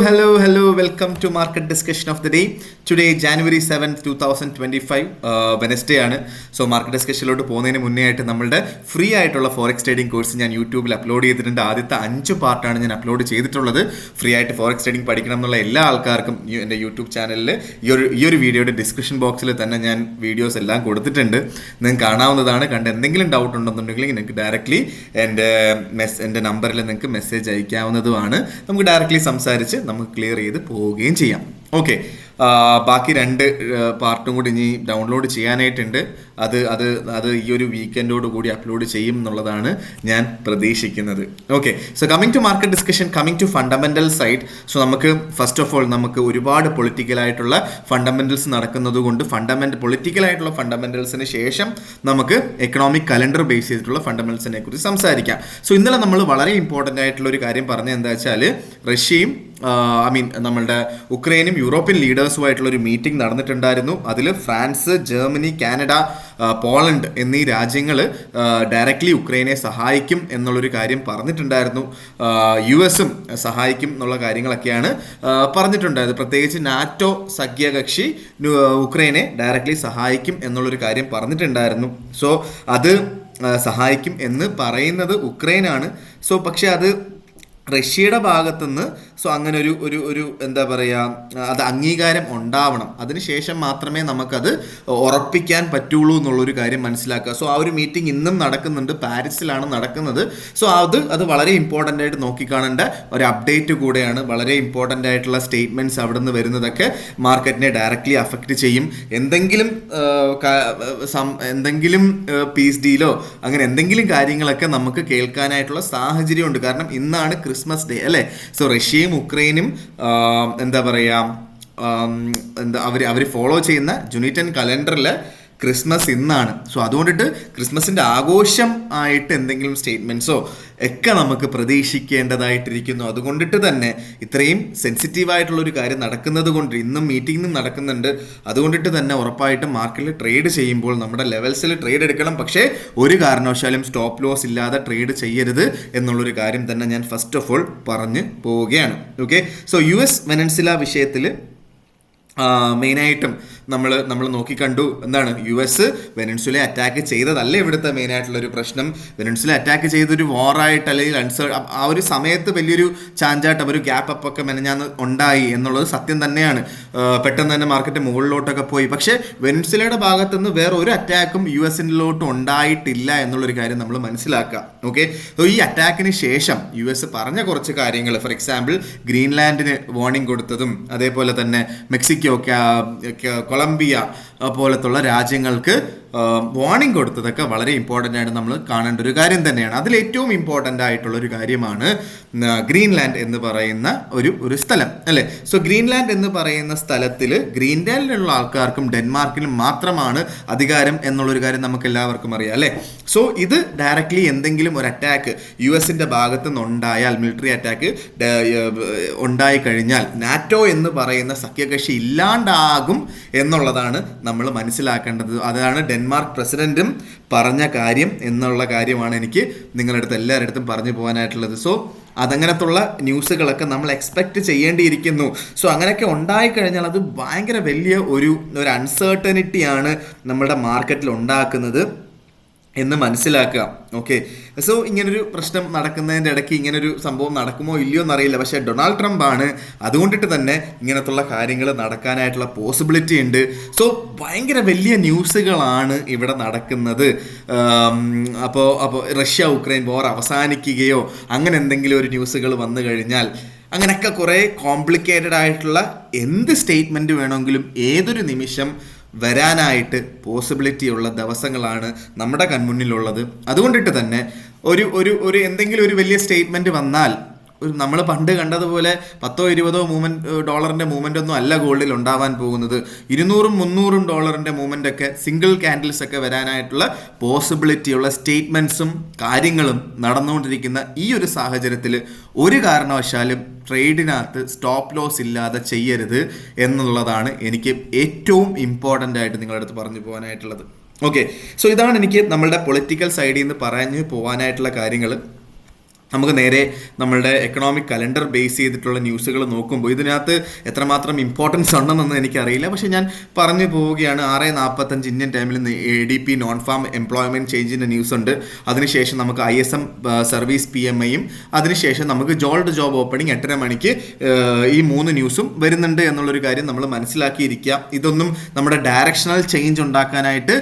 Hello. Welcome to Market Discussion of the Day. Today, January 7th, 2025, Wednesday ആണ്. So market ഡിസ്കഷനിലോട്ട് പോകുന്നതിന് മുന്നേ ആയിട്ട് നമ്മളുടെ ഫ്രീ ആയിട്ടുള്ള ഫോറക്സ് ട്രേഡിംഗ് കോഴ്സ് ഞാൻ യൂട്യൂബിൽ അപ്ലോഡ് ചെയ്തിട്ടുണ്ട്. ആദ്യത്തെ 5 പാർട്ടാണ് ഞാൻ അപ്ലോഡ് ചെയ്തിട്ടുള്ളത്. ഫ്രീ ആയിട്ട് ഫോറക്സ് ട്രേഡിംഗ് പഠിക്കണം എന്നുള്ള എല്ലാ ആൾക്കാർക്കും എൻ്റെ യൂട്യൂബ് ചാനലിൽ ഈ ഒരു വീഡിയോയുടെ ഡിസ്ക്രിപ്ഷൻ ബോക്സിൽ തന്നെ ഞാൻ വീഡിയോസ് എല്ലാം കൊടുത്തിട്ടുണ്ട്. നിങ്ങൾക്ക് കാണാവുന്നതാണ്. കണ്ട് എന്തെങ്കിലും ഡൗട്ട് ഉണ്ടെന്നുണ്ടെങ്കിൽ നിങ്ങൾക്ക് ഡയറക്റ്റ്ലി എൻ്റെ നമ്പറിൽ നിങ്ങൾക്ക് മെസ്സേജ് അയക്കാവുന്നതുമാണ്. നമുക്ക് ഡയറക്റ്റ്ലി സംസാരിച്ച് നമുക്ക് ക്ലിയർ ചെയ്ത് പോവുകയും ചെയ്യാം. ഓക്കെ, ബാക്കി 2 പാർട്ടും കൂടി ഇനി ഡൗൺലോഡ് ചെയ്യാനായിട്ടുണ്ട്. അത് ഈ ഒരു വീക്കെൻഡോട് കൂടി അപ്ലോഡ് ചെയ്യും എന്നുള്ളതാണ് ഞാൻ പ്രതീക്ഷിക്കുന്നത്. Okay, so coming to market discussion, coming to fundamental side. So നമുക്ക് ഫസ്റ്റ് ഓഫ് ഓൾ നമുക്ക് ഒരുപാട് പൊളിറ്റിക്കലായിട്ടുള്ള ഫണ്ടമെന്റൽസ് നടക്കുന്നത് കൊണ്ട് പൊളിറ്റിക്കലായിട്ടുള്ള ഫണ്ടമെന്റൽസിന് ശേഷം നമുക്ക് എക്കണോമിക് കലണ്ടർ ബേസ് ചെയ്തിട്ടുള്ള ഫണ്ടമെന്റൽസിനെ കുറിച്ച് സംസാരിക്കാം. സോ ഇന്നലെ നമ്മൾ വളരെ ഇമ്പോർട്ടൻ്റ് ആയിട്ടുള്ള ഒരു കാര്യം പറഞ്ഞത് എന്താ വെച്ചാൽ, റഷ്യയും നമ്മളുടെ ഉക്രൈനും യൂറോപ്യൻ ലീഡേഴ്സുമായിട്ടുള്ള ഒരു മീറ്റിംഗ് നടന്നിട്ടുണ്ടായിരുന്നു. അതിൽ ഫ്രാൻസ്, ജർമ്മനി, കാനഡ, പോളണ്ട് എന്നീ രാജ്യങ്ങൾ ഡയറക്റ്റ്ലി ഉക്രൈനെ സഹായിക്കും എന്നുള്ളൊരു കാര്യം പറഞ്ഞിട്ടുണ്ടായിരുന്നു. US സഹായിക്കും എന്നുള്ള കാര്യങ്ങളൊക്കെയാണ് പറഞ്ഞിട്ടുണ്ടായത്. പ്രത്യേകിച്ച് നാറ്റോ സഖ്യകക്ഷി ഉക്രൈനെ ഡയറക്റ്റ്ലി സഹായിക്കും എന്നുള്ളൊരു കാര്യം പറഞ്ഞിട്ടുണ്ടായിരുന്നു. സോ അത് സഹായിക്കും എന്ന് പറയുന്നത് ഉക്രൈനാണ്. സോ പക്ഷെ അത് റഷ്യയുടെ ഭാഗത്തുനിന്ന് അങ്ങനെ ഒരു എന്താ പറയുക, അത് അംഗീകാരം ഉണ്ടാവണം. അതിനുശേഷം മാത്രമേ നമുക്കത് ഉറപ്പിക്കാൻ പറ്റുള്ളൂ എന്നുള്ളൊരു കാര്യം മനസ്സിലാക്കുക. സോ ആ ഒരു മീറ്റിംഗ് ഇന്നും നടക്കുന്നുണ്ട്, പാരീസിലാണ് നടക്കുന്നത്. സോ അത് വളരെ ഇമ്പോർട്ടൻ്റ് ആയിട്ട് നോക്കിക്കാണേണ്ട ഒരു അപ്ഡേറ്റ് കൂടെയാണ്. വളരെ ഇമ്പോർട്ടൻ്റ് ആയിട്ടുള്ള സ്റ്റേറ്റ്മെൻറ്റ്സ് അവിടെ നിന്ന് വരുന്നതൊക്കെ മാർക്കറ്റിനെ ഡയറക്റ്റ്ലി അഫക്റ്റ് ചെയ്യും. എന്തെങ്കിലും പീസ് ഡീലോ അങ്ങനെ എന്തെങ്കിലും കാര്യങ്ങളൊക്കെ നമുക്ക് കേൾക്കാനായിട്ടുള്ള സാഹചര്യമുണ്ട്. കാരണം ഇന്നാണ് ക്രിസ്മസ് ഡേ അല്ലേ. സോ റഷ്യയും ഉക്രൈനും എന്താ പറയുക, അവർ ഫോളോ ചെയ്യുന്ന ജുനിറ്റൻ കലണ്ടറിൽ ക്രിസ്മസ് ഇന്നാണ്. സോ അതുകൊണ്ടിട്ട് ക്രിസ്മസിൻ്റെ ആഘോഷം ആയിട്ട് എന്തെങ്കിലും സ്റ്റേറ്റ്മെൻറ്റ്സോ ഒക്കെ നമുക്ക് പ്രതീക്ഷിക്കേണ്ടതായിട്ടിരിക്കുന്നു. അതുകൊണ്ടിട്ട് തന്നെ ഇത്രയും സെൻസിറ്റീവായിട്ടുള്ളൊരു കാര്യം നടക്കുന്നത് കൊണ്ട് ഇന്നും മീറ്റിംഗും നടക്കുന്നുണ്ട്. അതുകൊണ്ടിട്ട് തന്നെ ഉറപ്പായിട്ടും മാർക്കറ്റിൽ ട്രേഡ് ചെയ്യുമ്പോൾ നമ്മുടെ ലെവൽസിൽ ട്രേഡ് എടുക്കണം. പക്ഷേ ഒരു കാരണവശാലും സ്റ്റോപ്പ് ലോസ് ഇല്ലാതെ ട്രേഡ് ചെയ്യരുത് എന്നുള്ളൊരു കാര്യം തന്നെ ഞാൻ ഫസ്റ്റ് ഓഫ് ഓൾ പറഞ്ഞു പോവുകയാണ്. ഓക്കെ, സോ US വെനൻസുല വിഷയത്തിൽ മെയിനായിട്ടും നമ്മൾ നോക്കിക്കണ്ടു. എന്താണ്, US വെനൻസുലയെ അറ്റാക്ക് ചെയ്തതല്ല ഇവിടുത്തെ മെയിനായിട്ടുള്ളൊരു പ്രശ്നം. വെനൻസുല അറ്റാക്ക് ചെയ്തൊരു വാറായിട്ട് അല്ലെങ്കിൽ ആ ഒരു സമയത്ത് വലിയൊരു ചാഞ്ചാട്ടം, ഒരു ഗ്യാപ്പ് അപ്പ് ഒക്കെ മെനഞ്ഞാന്ന് ഉണ്ടായി എന്നുള്ളത് സത്യം തന്നെയാണ്. പെട്ടെന്ന് തന്നെ മാർക്കറ്റ് മുകളിലോട്ടൊക്കെ പോയി. പക്ഷേ വെനൻസുലയുടെ ഭാഗത്തുനിന്ന് വേറെ ഒരു അറ്റാക്കും US ഉണ്ടായിട്ടില്ല എന്നുള്ളൊരു കാര്യം നമ്മൾ മനസ്സിലാക്കുക. ഓക്കെ, സോ ഈ അറ്റാക്കിന് ശേഷം US പറഞ്ഞ കുറച്ച് കാര്യങ്ങൾ, ഫോർ എക്സാമ്പിൾ ഗ്രീൻലാൻഡിന് വാർണിംഗ് കൊടുത്തതും, അതേപോലെ തന്നെ മെക്സിക്കോ, കൊളംബിയ പോലത്തുള്ള രാജ്യങ്ങൾക്ക് വാർണിംഗ് കൊടുത്തതൊക്കെ വളരെ ഇമ്പോർട്ടൻ്റ് ആയിട്ട് നമ്മൾ കാണേണ്ട ഒരു കാര്യം തന്നെയാണ്. അതിൽ ഏറ്റവും ഇമ്പോർട്ടൻ്റ് ആയിട്ടുള്ള ഒരു കാര്യമാണ് ഗ്രീൻലാൻഡ് എന്ന് പറയുന്ന ഒരു സ്ഥലം അല്ലേ. സോ ഗ്രീൻലാൻഡ് എന്ന് പറയുന്ന സ്ഥലത്തിൽ ഗ്രീൻലാൻഡിലുള്ള ആൾക്കാർക്കും ഡെൻമാർക്കിനും മാത്രമാണ് അധികാരം എന്നുള്ളൊരു കാര്യം നമുക്ക് എല്ലാവർക്കും അറിയാം അല്ലേ. സോ ഇത് ഡയറക്റ്റ്ലി എന്തെങ്കിലും ഒരു അറ്റാക്ക് US ഭാഗത്തു നിന്നുണ്ടായാൽ, മിലിറ്ററി അറ്റാക്ക് ഉണ്ടായി കഴിഞ്ഞാൽ നാറ്റോ എന്ന് പറയുന്ന സഖ്യകക്ഷി ഇല്ലാണ്ടാകും എന്നുള്ളതാണ് നമ്മൾ മനസ്സിലാക്കേണ്ടത്. അതാണ് ഡെൻമാർക്ക് പ്രസിഡന്റും പറഞ്ഞ കാര്യം എന്നുള്ള കാര്യമാണ് എനിക്ക് നിങ്ങളുടെ അടുത്ത് എല്ലാവരുടെ അടുത്തും പറഞ്ഞു പോകാനായിട്ടുള്ളത്. സോ അതങ്ങനത്തുള്ള ന്യൂസുകളൊക്കെ നമ്മൾ എക്സ്പെക്റ്റ് ചെയ്യേണ്ടിയിരിക്കുന്നു. സോ അങ്ങനെയൊക്കെ ഉണ്ടായിക്കഴിഞ്ഞാൽ അത് ഭയങ്കര വലിയ ഒരു അൺസർട്ടനിറ്റിയാണ് നമ്മുടെ മാർക്കറ്റിൽ ഉണ്ടാക്കുന്നത് എന്ന് മനസ്സിലാക്കുക. ഓക്കെ, സോ ഇങ്ങനൊരു പ്രശ്നം നടക്കുന്നതിൻ്റെ ഇടയ്ക്ക് ഇങ്ങനൊരു സംഭവം നടക്കുമോ ഇല്ലയോ എന്നറിയില്ല. പക്ഷേ ഡൊണാൾഡ് ട്രംപ് ആണ്, അതുകൊണ്ടിട്ട് തന്നെ ഇങ്ങനത്തുള്ള കാര്യങ്ങൾ നടക്കാനായിട്ടുള്ള പോസിബിലിറ്റി ഉണ്ട്. സോ ഭയങ്കര വലിയ ന്യൂസുകളാണ് ഇവിടെ നടക്കുന്നത്. അപ്പോൾ റഷ്യ ഉക്രൈൻ വാർ അവസാനിക്കുകയോ അങ്ങനെ എന്തെങ്കിലും ഒരു ന്യൂസുകൾ വന്നു കഴിഞ്ഞാൽ, അങ്ങനെയൊക്കെ കുറേ കോംപ്ലിക്കേറ്റഡ് ആയിട്ടുള്ള എന്ത് സ്റ്റേറ്റ്മെൻറ്റ് വേണമെങ്കിലും ഏതൊരു നിമിഷം വരാനായിട്ട് പോസിബിലിറ്റി ഉള്ള ദിവസങ്ങളാണ് നമ്മുടെ കൺമുന്നിലുള്ളത്. അതുകൊണ്ടിട്ട് തന്നെ ഒരു എന്തെങ്കിലും ഒരു വലിയ സ്റ്റേറ്റ്മെൻറ്റ് വന്നാൽ, നമ്മൾ പണ്ട് കണ്ടതുപോലെ $10-20 മൂവ്മെൻ്റ് ഒന്നും അല്ല ഗോൾഡിൽ ഉണ്ടാവാൻ പോകുന്നത്. $200-300 മൂവ്മെൻ്റ് ഒക്കെ, സിംഗിൾ ക്യാൻഡിൽസ് ഒക്കെ വരാനായിട്ടുള്ള പോസിബിലിറ്റി ഉള്ള സ്റ്റേറ്റ്മെൻറ്റ്സും കാര്യങ്ങളും നടന്നുകൊണ്ടിരിക്കുന്ന ഈ ഒരു സാഹചര്യത്തിൽ ഒരു കാരണവശാലും ട്രേഡിനകത്ത് സ്റ്റോപ്പ് ലോസ് ഇല്ലാതെ ചെയ്യരുത് എന്നുള്ളതാണ് എനിക്ക് ഏറ്റവും ഇമ്പോർട്ടൻ്റ് ആയിട്ട് നിങ്ങളുടെ അടുത്ത് പറഞ്ഞു പോകാനായിട്ടുള്ളത്. ഓക്കെ, സോ ഇതാണ് എനിക്ക് നമ്മളുടെ പൊളിറ്റിക്കൽ സൈഡിൽ നിന്ന് പറഞ്ഞു പോകാനായിട്ടുള്ള കാര്യങ്ങൾ. നമുക്ക് നേരെ നമ്മളുടെ എക്കണോമിക് കലണ്ടർ ബേസ് ചെയ്തിട്ടുള്ള ന്യൂസുകൾ നോക്കുമ്പോൾ ഇതിനകത്ത് എത്രമാത്രം ഇമ്പോർട്ടൻസ് ഉണ്ടെന്നൊന്നും എനിക്കറിയില്ല. പക്ഷെ ഞാൻ പറഞ്ഞു പോവുകയാണ്. 6:45 ഇന്ത്യൻ ടൈമിൽ ADP നോൺ ഫാം എംപ്ലോയ്മെൻറ്റ് ചേഞ്ചിൻ്റെ ന്യൂസ് ഉണ്ട്. അതിനുശേഷം നമുക്ക് ISM സർവീസ് PMIയും അതിനുശേഷം നമുക്ക് ജോബ് ഓപ്പണിംഗ് 8:30 മണിക്ക് ഈ 3 ന്യൂസും വരുന്നുണ്ട് എന്നുള്ളൊരു കാര്യം നമ്മൾ മനസ്സിലാക്കിയിരിക്കുക. ഇതൊന്നും നമ്മുടെ ഡയറക്ഷണൽ ചേഞ്ച് ഉണ്ടാക്കാനായിട്ട്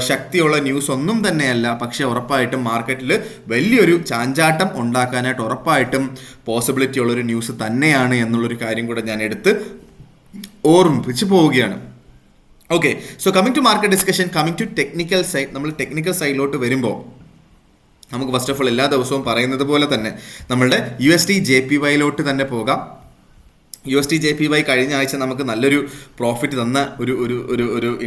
ശക്തിയുള്ള ന്യൂസ് ഒന്നും തന്നെയല്ല. പക്ഷേ ഉറപ്പായിട്ടും മാർക്കറ്റിൽ വലിയൊരു ചാഞ്ചാട്ടം ഉണ്ടാക്കാനായിട്ട് ഉറപ്പായിട്ടും പോസിബിലിറ്റി ഉള്ളൊരു ന്യൂസ് തന്നെയാണ് എന്നുള്ളൊരു കാര്യം കൂടെ ഞാൻ എടുത്ത് ഓർമ്മിപ്പിച്ച് പോവുകയാണ്. Okay, so coming to market discussion, coming to technical side. നമ്മൾ ടെക്നിക്കൽ സൈഡിലോട്ട് വരുമ്പോൾ നമുക്ക് ഫസ്റ്റ് ഓഫ് ഓൾ എല്ലാ ദിവസവും പറയുന്നത് പോലെ തന്നെ നമ്മളുടെ USD JPYയിലോട്ട് തന്നെ പോകാം. USD JPY കഴിഞ്ഞ ആഴ്ച നമുക്ക് നല്ലൊരു പ്രോഫിറ്റ് തന്ന ഒരു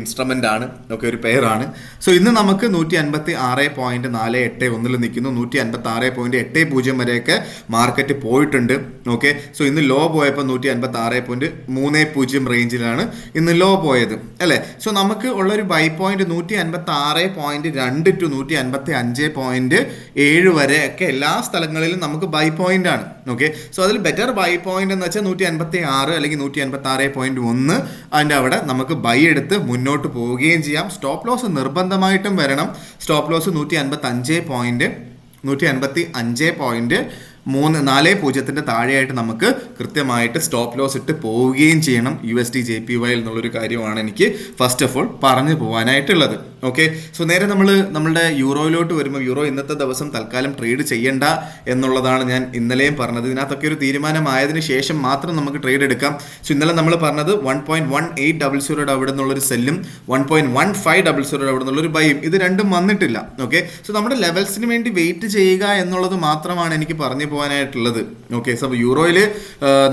ഇൻസ്ട്രുമെൻ്റ് ആണ്. ഓക്കെ, ഒരു പെയറാണ്. സോ ഇന്ന് നമുക്ക് 156.481 നിൽക്കുന്നു. 156.80 വരെയൊക്കെ മാർക്കറ്റ് പോയിട്ടുണ്ട്. ഓക്കെ, സോ ഇന്ന് ലോ പോയപ്പോൾ 156.30 റേഞ്ചിലാണ് ഇന്ന് ലോ പോയത് അല്ലേ. സോ നമുക്ക് ഉള്ളൊരു ബൈ പോയിന്റ് 156.2 ടു 155.7 വരെയൊക്കെ എല്ലാ സ്ഥലങ്ങളിലും നമുക്ക് ബൈ പോയിന്റ് ആണ്. ഓക്കെ, സോ അതിൽ ബെറ്റർ ബൈ പോയിന്റ് എന്ന് വെച്ചാൽ 156 അല്ലെങ്കിൽ 156.1 അതിൻ്റെ അവിടെ നമുക്ക് ബൈ എടുത്ത് മുന്നോട്ട് പോവുകയും ചെയ്യാം. സ്റ്റോപ്പ് ലോസ് നിർബന്ധമായിട്ടും വരണം. സ്റ്റോപ്പ് ലോസ് 155.40 താഴെയായിട്ട് നമുക്ക് കൃത്യമായിട്ട് സ്റ്റോപ്പ് ലോസ് ഇട്ട് പോവുകയും ചെയ്യണം USD JPY എന്നുള്ളൊരു കാര്യമാണ് എനിക്ക് ഫസ്റ്റ് ഓഫ് ഓൾ പറഞ്ഞു പോകാനായിട്ടുള്ളത്. ഓക്കെ, സോ നേരെ നമ്മളുടെ യൂറോയിലോട്ട് വരുമ്പോൾ യൂറോ ഇന്നത്തെ ദിവസം തൽക്കാലം ട്രേഡ് ചെയ്യണ്ട എന്നുള്ളതാണ് ഞാൻ ഇന്നലെയും പറഞ്ഞത്. ഇതിനകത്തൊക്കെ ഒരു തീരുമാനമായതിനു ശേഷം മാത്രം നമുക്ക് ട്രേഡ് എടുക്കാം. സോ ഇന്നലെ നമ്മൾ പറഞ്ഞത് 1.1800 അവിടെ നിന്നുള്ളൊരു സെല്ലും 1.1500 അവിടെ നിന്നുള്ളൊരു ബൈയും, ഇത് രണ്ടും വന്നിട്ടില്ല. ഓക്കെ, സോ നമ്മുടെ ലെവൽസിന് വേണ്ടി വെയിറ്റ് ചെയ്യുക എന്നുള്ളത് മാത്രമാണ് എനിക്ക് പറഞ്ഞു പോകാനായിട്ടുള്ളത്. ഓക്കെ, സോ യൂറോയിൽ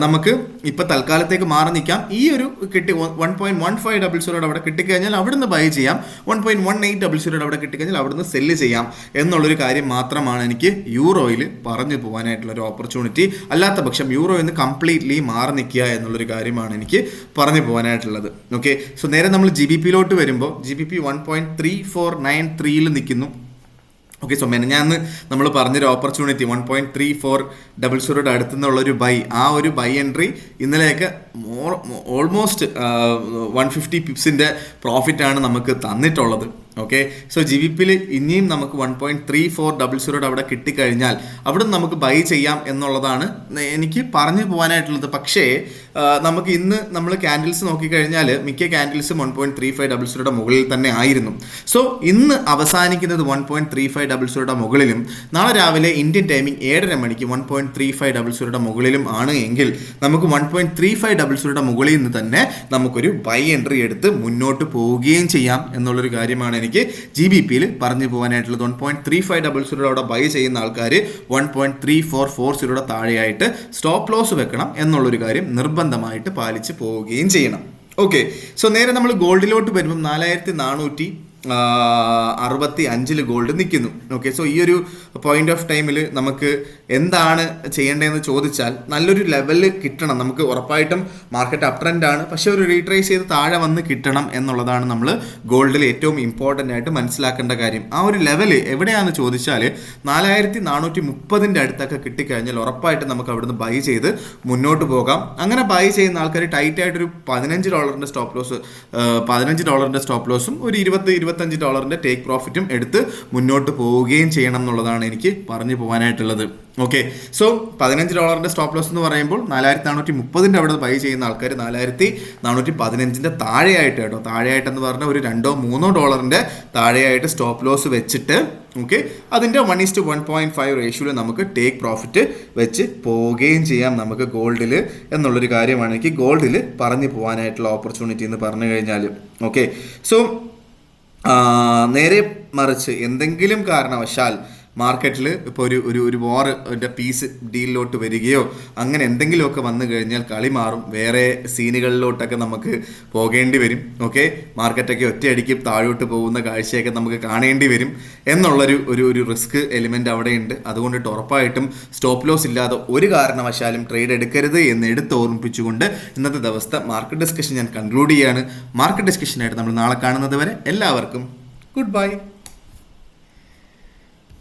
നമുക്ക് ഇപ്പം തൽക്കാലത്തേക്ക് മാറി നിൽക്കാം. ഈ ഒരു കിട്ടി 1.1500 അവിടെ കിട്ടിക്കഴിഞ്ഞാൽ അവിടുന്ന് ബൈ ചെയ്യാം. 1.1800 അവിടെ കിട്ടിക്കഴിഞ്ഞാൽ അവിടുന്ന് സെല്ല് ചെയ്യാം എന്നുള്ളൊരു കാര്യം മാത്രമാണ് എനിക്ക് യൂറോയിൽ പറഞ്ഞു പോകാനായിട്ടുള്ള ഒരു ഓപ്പർച്യൂണിറ്റി. അല്ലാത്ത പക്ഷം യൂറോയിൽ നിന്ന് കംപ്ലീറ്റ്ലി മാറി നിൽക്കുക എന്നുള്ളൊരു കാര്യമാണ് എനിക്ക് പറഞ്ഞു പോകാനായിട്ടുള്ളത്. ഓക്കെ, സോ നേരെ നമ്മൾ GBPയിലോട്ട് വരുമ്പോൾ GBP 1.3493 നിൽക്കുന്നു. ഓക്കെ, സോ മെനഞ്ഞാന്ന് നമ്മൾ പറഞ്ഞൊരു ഓപ്പർച്യൂണിറ്റി 1.3400 അടുത്തു നിന്നുള്ളൊരു ബൈ, ആ ഒരു ബൈ എൻട്രി ഇന്നലെയൊക്കെ ഓൾമോസ്റ്റ് 150 പിപ്സിൻ്റെ പ്രോഫിറ്റാണ് നമുക്ക് തന്നിട്ടുള്ളത്. ഓക്കെ, സോ GBPയിൽ ഇനിയും നമുക്ക് 1.3400 അവിടെ കിട്ടിക്കഴിഞ്ഞാൽ അവിടെ നമുക്ക് ബൈ ചെയ്യാം എന്നുള്ളതാണ് എനിക്ക് പറഞ്ഞു പോകാനായിട്ടുള്ളത്. പക്ഷേ നമുക്ക് ഇന്ന് നമ്മൾ ക്യാൻഡിൽസ് നോക്കിക്കഴിഞ്ഞാൽ മിക്ക ക്യാൻഡിൽസും 1.3500 മുകളിൽ തന്നെ ആയിരുന്നു. സോ ഇന്ന് അവസാനിക്കുന്നത് 1.3500 മുകളിലും നാളെ രാവിലെ ഇന്ത്യൻ ടൈമിംഗ് 7:30 മണിക്ക് 1.3500 മുകളിലും ആണ് എങ്കിൽ നമുക്ക് 1.3500 മുകളിൽ നിന്ന് തന്നെ നമുക്കൊരു ബൈ എൻട്രി എടുത്ത് മുന്നോട്ട് പോവുകയും ചെയ്യാം എന്നുള്ളൊരു കാര്യമാണ് എനിക്ക് GBPയിൽ പറഞ്ഞു പോകാനായിട്ടുള്ളത്. 1.3500 അവിടെ ബൈ ചെയ്യുന്ന ആൾക്കാർ 1.3440 താഴെയായിട്ട് സ്റ്റോപ്പ് ലോസ് വെക്കണം എന്നുള്ളൊരു കാര്യം നിർബന്ധമായിട്ട് പാലിച്ച് പോവുകയും ചെയ്യണം. ഓക്കെ, സോ നേരെ നമ്മൾ ഗോൾഡിലോട്ട് വരുമ്പം 4465 ഗോൾഡ് നിൽക്കുന്നു. ഓക്കെ, സോ ഈ ഒരു പോയിന്റ് ഓഫ് ടൈമിൽ നമുക്ക് എന്താണ് ചെയ്യേണ്ടതെന്ന് ചോദിച്ചാൽ നല്ലൊരു ലെവലിൽ കിട്ടണം. നമുക്ക് ഉറപ്പായിട്ടും മാർക്കറ്റ് അപ് ട്രെൻഡ് ആണ്, പക്ഷെ ഒരു റീട്രേസ് ചെയ്ത് താഴെ വന്ന് കിട്ടണം എന്നുള്ളതാണ് നമ്മൾ ഗോൾഡിൽ ഏറ്റവും ഇമ്പോർട്ടൻ്റ് ആയിട്ട് മനസ്സിലാക്കേണ്ട കാര്യം. ആ ഒരു ലെവൽ എവിടെയാണെന്ന് ചോദിച്ചാൽ 4430 അടുത്തൊക്കെ കിട്ടിക്കഴിഞ്ഞാൽ ഉറപ്പായിട്ട് നമുക്ക് അവിടുന്ന് ബൈ ചെയ്ത് മുന്നോട്ട് പോകാം. അങ്ങനെ ബൈ ചെയ്യുന്ന ആൾക്കാർ ടൈറ്റ് ആയിട്ടൊരു $15 സ്റ്റോപ്പ് ലോസ്, $15 സ്റ്റോപ്പ് ലോസും ഒരു $25 ടേക്ക് പ്രോഫിറ്റും എടുത്ത് മുന്നോട്ട് പോവുകയും ചെയ്യണം എന്നുള്ളതാണ് എനിക്ക് പറഞ്ഞു പോകാനായിട്ടുള്ളത്. ഓക്കെ, സോ $15 സ്റ്റോപ്പ് ലോസ് എന്ന് പറയുമ്പോൾ 4430 അവിടെ ബൈ ചെയ്യുന്ന ആൾക്കാർ 4415 താഴെയായിട്ട് കേട്ടോ, താഴെയായിട്ടെന്ന് പറഞ്ഞാൽ ഒരു $2-3 താഴെയായിട്ട് സ്റ്റോപ്പ് ലോസ് വെച്ചിട്ട് ഓക്കെ അതിൻ്റെ 1:1.5 റേഷ്യോയിൽ നമുക്ക് ടേക്ക് പ്രോഫിറ്റ് വെച്ച് പോവുകയും ചെയ്യാം നമുക്ക് ഗോൾഡിൽ എന്നുള്ളൊരു കാര്യമാണ് എനിക്ക് ഗോൾഡിൽ പറഞ്ഞു പോകാനായിട്ടുള്ള ഓപ്പർച്യൂണിറ്റി എന്ന് പറഞ്ഞു കഴിഞ്ഞാൽ. ഓക്കെ, സോ നേരെ മറിച്ച് എന്തെങ്കിലും കാരണവശാൽ മാർക്കറ്റിൽ ഇപ്പോൾ ഒരു വാറിൻ്റെ പീസ് ഡീലിലോട്ട് വരികയോ അങ്ങനെ എന്തെങ്കിലുമൊക്കെ വന്നു കഴിഞ്ഞാൽ കളി മാറും, വേറെ സീനുകളിലോട്ടൊക്കെ നമുക്ക് പോകേണ്ടി വരും. ഓക്കെ, മാർക്കറ്റൊക്കെ ഒറ്റയടിക്ക് താഴോട്ട് പോകുന്ന കാഴ്ചയൊക്കെ നമുക്ക് കാണേണ്ടി വരും എന്നുള്ളൊരു റിസ്ക് എലിമെൻ്റ് അവിടെയുണ്ട്. അതുകൊണ്ടിട്ട് ഉറപ്പായിട്ടും സ്റ്റോപ്പ് ലോസ് ഇല്ലാതെ ഒരു കാരണവശാലും ട്രേഡ് എടുക്കരുത് എന്ന് എടുത്ത് ഓർമ്മിപ്പിച്ചുകൊണ്ട് ഇന്നത്തെ ദിവസത്തെ മാർക്കറ്റ് ഡിസ്കഷൻ ഞാൻ കൺക്ലൂഡ് ചെയ്യാണ്. മാർക്കറ്റ് ഡിസ്കഷനായിട്ട് നമ്മൾ നാളെ കാണുന്നത് വരെ എല്ലാവർക്കും ഗുഡ് ബൈ.